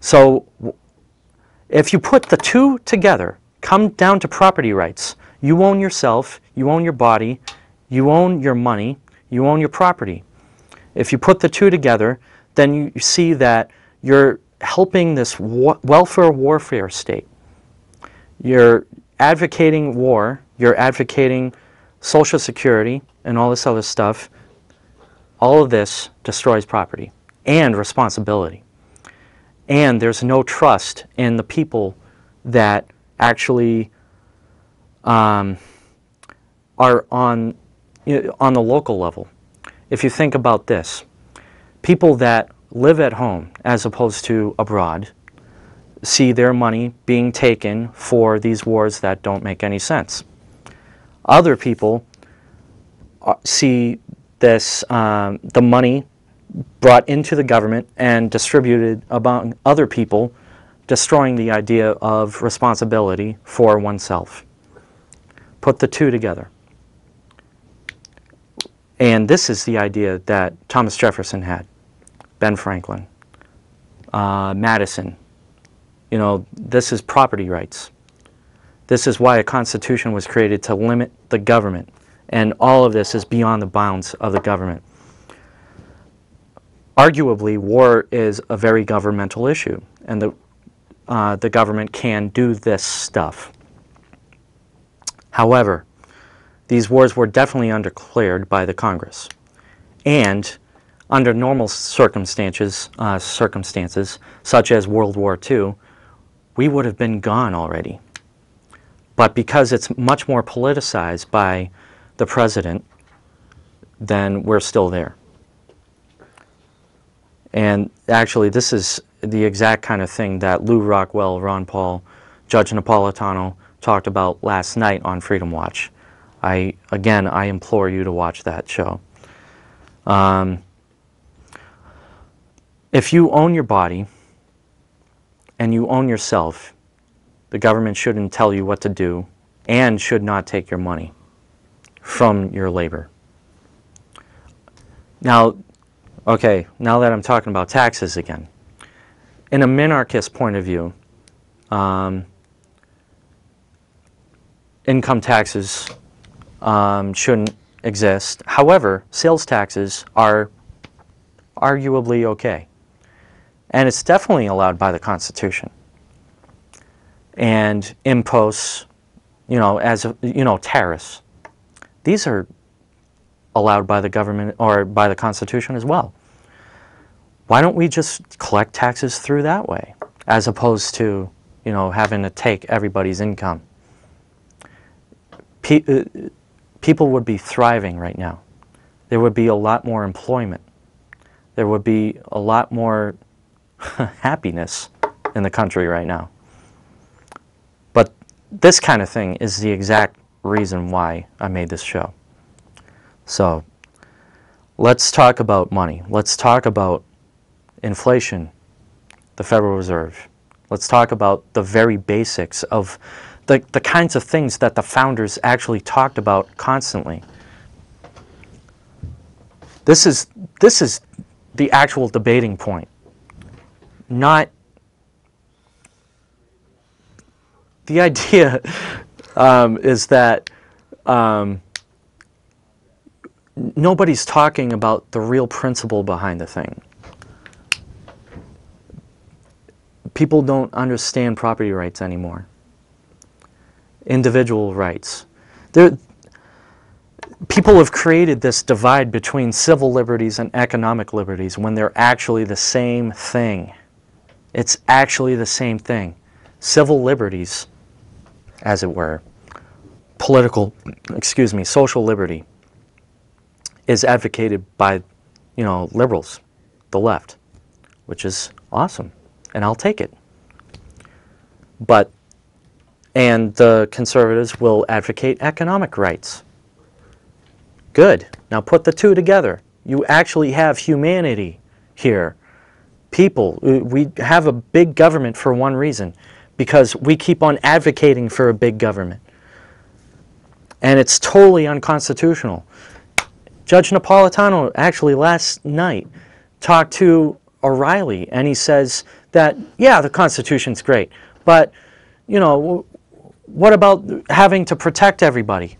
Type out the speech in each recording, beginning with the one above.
So if you put the two together, come down to property rights. You own yourself, you own your body, you own your money, you own your property. If you put the two together, then you see that you're helping this welfare warfare state. You're advocating war, you're advocating Social Security and all this other stuff. All of this destroys property and responsibility. And there's no trust in the people that actually are on the local level. If you think about this, people that live at home as opposed to abroad see their money being taken for these wars that don't make any sense. Other people see this, the money brought into the government and distributed among other people, destroying the idea of responsibility for oneself. Put the two together. And this is the idea that Thomas Jefferson had, Ben Franklin, Madison. You know, this is property rights. This is why a constitution was created, to limit the government. And all of this is beyond the bounds of the government. Arguably, war is a very governmental issue, and the government can do this stuff. However, these wars were definitely undeclared by the Congress. And under normal circumstances, such as World War II, we would have been gone already. But because it's much more politicized by the president, then we're still there. And actually, this is the exact kind of thing that Lou Rockwell, Ron Paul, Judge Napolitano talked about last night on Freedom Watch. Again, I implore you to watch that show. If you own your body and you own yourself, the government shouldn't tell you what to do and should not take your money from your labor. Now, okay, now that I'm talking about taxes again, in a minarchist point of view, income taxes shouldn't exist. However, sales taxes are arguably okay. And it's definitely allowed by the Constitution. And imposts, you know, tariffs. These are allowed by the government or by the Constitution as well. Why don't we just collect taxes through that way, as opposed to, you know, having to take everybody's income? People would be thriving right now. There would be a lot more employment. There would be a lot more happiness in the country right now. But this kind of thing is the exact reason why I made this show. So let's talk about money. Let's talk about inflation, the Federal Reserve. Let's talk about the very basics of the kinds of things that the founders actually talked about constantly. This is the actual debating point. Not the idea is that nobody's talking about the real principle behind the thing. People don't understand property rights anymore. Individual rights. People have created this divide between civil liberties and economic liberties when they're actually the same thing. It's actually the same thing. Civil liberties, as it were, social liberty is advocated by, you know, liberals, the left, which is awesome, and I'll take it. And the conservatives will advocate economic rights. Good. Now put the two together. You actually have humanity here. People, we have a big government for one reason, because we keep on advocating for a big government. And it's totally unconstitutional. Judge Napolitano actually last night talked to O'Reilly, and he says that, yeah, the Constitution's great, but, you know, what about having to protect everybody?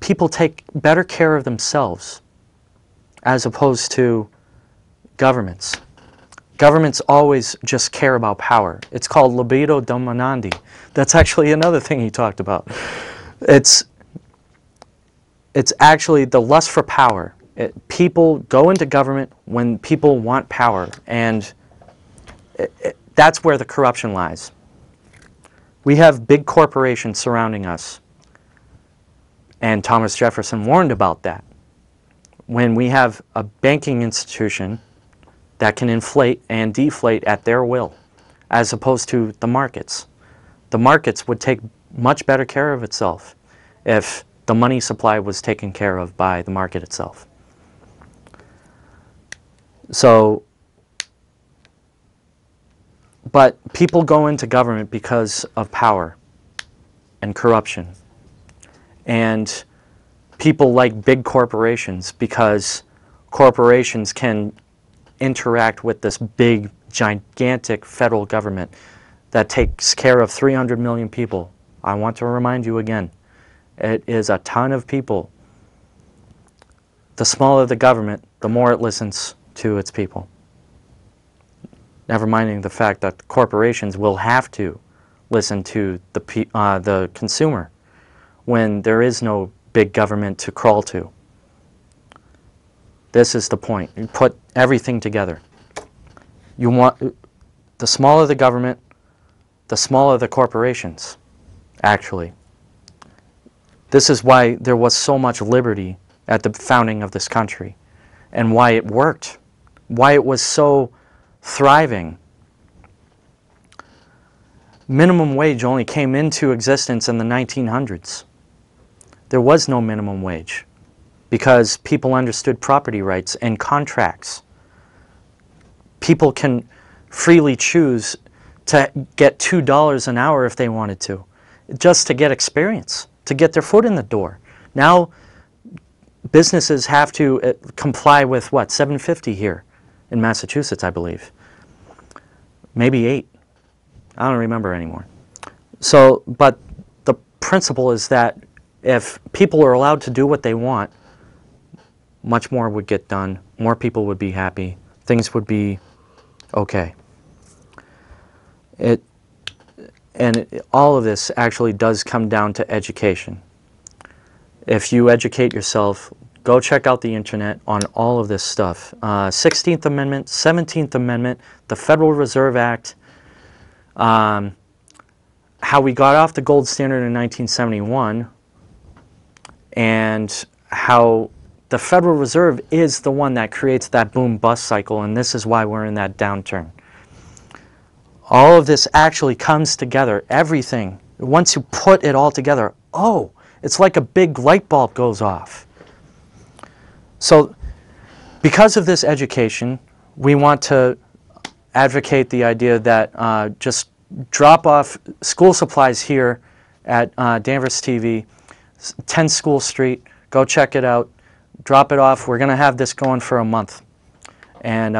People take better care of themselves as opposed to governments. Governments always just care about power. It's called libido dominandi. That's actually another thing he talked about. It's actually the lust for power. People go into government when people want power, and that's where the corruption lies. We have big corporations surrounding us, and Thomas Jefferson warned about that. When we have a banking institution that can inflate and deflate at their will, as opposed to the markets. The markets would take much better care of itself if the money supply was taken care of by the market itself. So, but people go into government because of power and corruption. And people like big corporations because corporations can interact with this big, gigantic federal government that takes care of 300 million people. I want to remind you again, it is a ton of people. The smaller the government, the more it listens to its people. Never minding the fact that corporations will have to listen to the consumer when there is no big government to crawl to. This is the point. You put everything together. You want the smaller the government, the smaller the corporations, actually. This is why there was so much liberty at the founding of this country, and why it worked, why it was so thriving. Minimum wage only came into existence in the 1900s. There was no minimum wage because people understood property rights and contracts. People can freely choose to get $2 an hour if they wanted to, just to get experience, to get their foot in the door. Now, businesses have to comply with, what, $7.50 here in Massachusetts, I believe. Maybe $8. I don't remember anymore. So, but the principle is that if people are allowed to do what they want, much more would get done, more people would be happy, things would be okay. All of this actually does come down to education. If you educate yourself, go check out the internet on all of this stuff. 16th Amendment, 17th Amendment, the Federal Reserve Act, how we got off the gold standard in 1971, and how the Federal Reserve is the one that creates that boom-bust cycle, and this is why we're in that downturn. All of this actually comes together, everything. Once you put it all together, oh, it's like a big light bulb goes off. So, because of this education, we want to advocate the idea that just drop off school supplies here at Danvers TV, 10 School Street, go check it out. Drop it off. We're going to have this going for a month. And,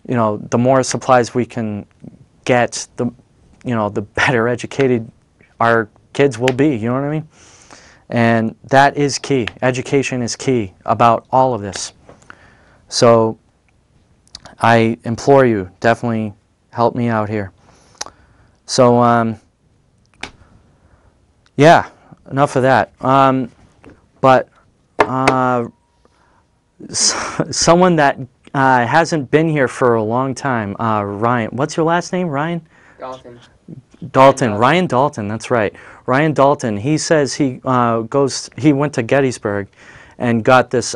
you know, the more supplies we can get, the better educated our kids will be. You know what I mean? And that is key. Education is key about all of this. So I implore you, definitely help me out here. So, yeah, enough of that. But someone that hasn't been here for a long time, Ryan. What's your last name, Ryan? Dalton. Ryan Dalton, that's right. Ryan Dalton, he says he went to Gettysburg and got this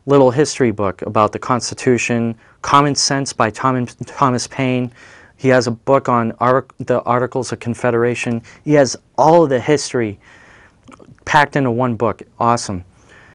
little history book about the Constitution, Common Sense by Thomas Paine. He has a book on the Articles of Confederation. He has all of the history packed into one book. Awesome.